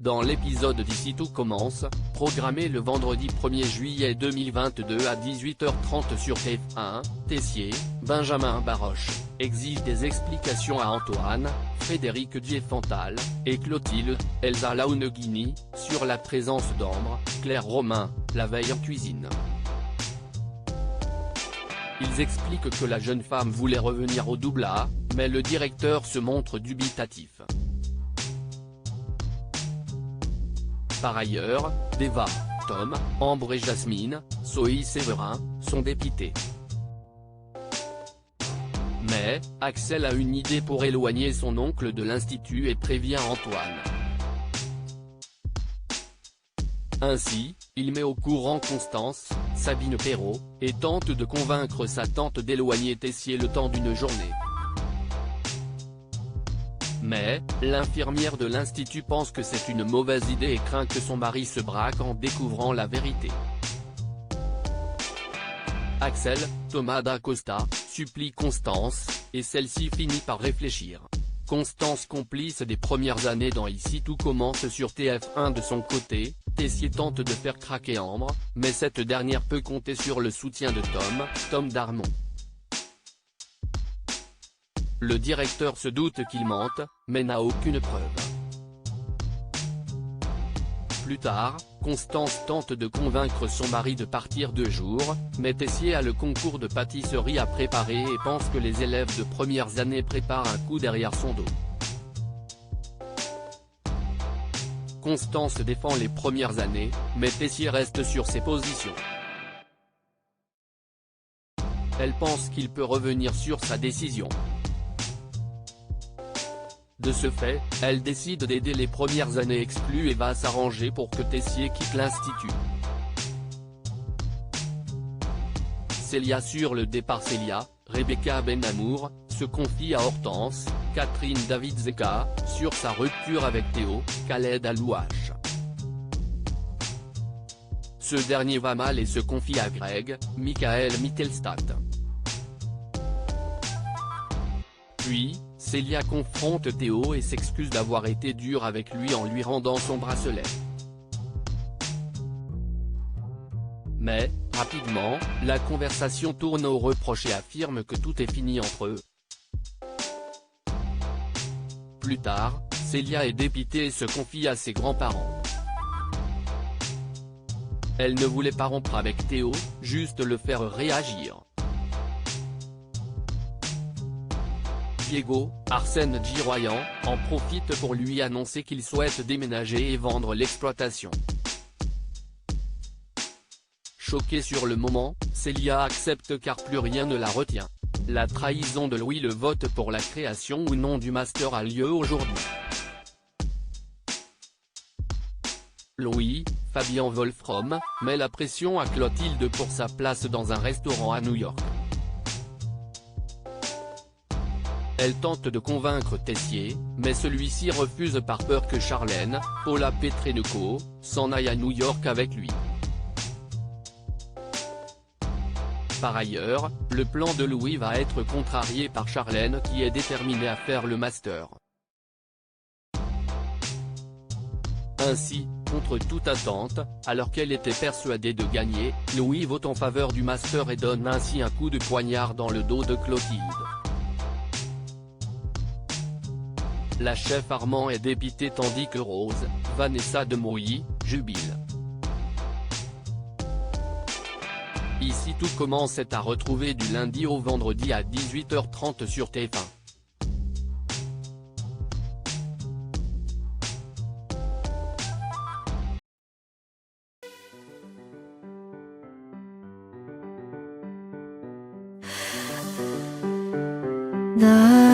Dans l'épisode d'Ici tout commence, programmé le vendredi 1er juillet 2022 à 18h30 sur TF1, Tessier, Benjamin Baroche, exige des explications à Antoine, Frédéric Diefenthal, et Clotilde, Elsa Launeghini, sur la présence d'Ambre, Claire Romain, la veille en cuisine. Ils expliquent que la jeune femme voulait revenir au doublage, mais le directeur se montre dubitatif. Par ailleurs, Deva, Tom, Ambre et Jasmine, Zoé Séverin, sont dépités. Mais, Axel a une idée pour éloigner son oncle de l'institut et prévient Antoine. Ainsi, il met au courant Constance, Sabine Perrault, et tente de convaincre sa tante d'éloigner Tessier le temps d'une journée. Mais, l'infirmière de l'institut pense que c'est une mauvaise idée et craint que son mari se braque en découvrant la vérité. Axel, Thomas d'Acosta, supplie Constance, et celle-ci finit par réfléchir. Constance, complice des premières années dans Ici tout commence sur TF1 de son côté, Tessier tente de faire craquer Ambre, mais cette dernière peut compter sur le soutien de Tom Darmon. Le directeur se doute qu'il mente, mais n'a aucune preuve. Plus tard, Constance tente de convaincre son mari de partir 2 jours, mais Tessier a le concours de pâtisserie à préparer et pense que les élèves de premières années préparent un coup derrière son dos. Constance défend les premières années, mais Tessier reste sur ses positions. Elle pense qu'il peut revenir sur sa décision. De ce fait, elle décide d'aider les premières années exclues et va s'arranger pour que Tessier quitte l'institut. Célia sur le départ. Rebecca Benamour, se confie à Hortense, Catherine David-Zeka, sur sa rupture avec Théo, Khaled Alouache. Ce dernier va mal et se confie à Greg, Michael Mittelstadt. Puis, Célia confronte Théo et s'excuse d'avoir été dure avec lui en lui rendant son bracelet. Mais, rapidement, la conversation tourne au reproche et affirme que tout est fini entre eux. Plus tard, Célia est dépitée et se confie à ses grands-parents. Elle ne voulait pas rompre avec Théo, juste le faire réagir. Diego, Arsène Giroyan, en profite pour lui annoncer qu'il souhaite déménager et vendre l'exploitation. Choquée sur le moment, Célia accepte car plus rien ne la retient. La trahison de Louis. Le vote pour la création ou non du master a lieu aujourd'hui. Louis, Fabien Wolfram, met la pression à Clotilde pour sa place dans un restaurant à New York. Elle tente de convaincre Tessier, mais celui-ci refuse par peur que Charlène, Paula Petrenko, s'en aille à New York avec lui. Par ailleurs, le plan de Louis va être contrarié par Charlène qui est déterminée à faire le master. Ainsi, contre toute attente, alors qu'elle était persuadée de gagner, Louis vote en faveur du master et donne ainsi un coup de poignard dans le dos de Clotilde. La chef Armand est dépitée tandis que Rose, Vanessa de Mouilly, jubile. Ici tout commence est à retrouver du lundi au vendredi à 18h30 sur TF1. 나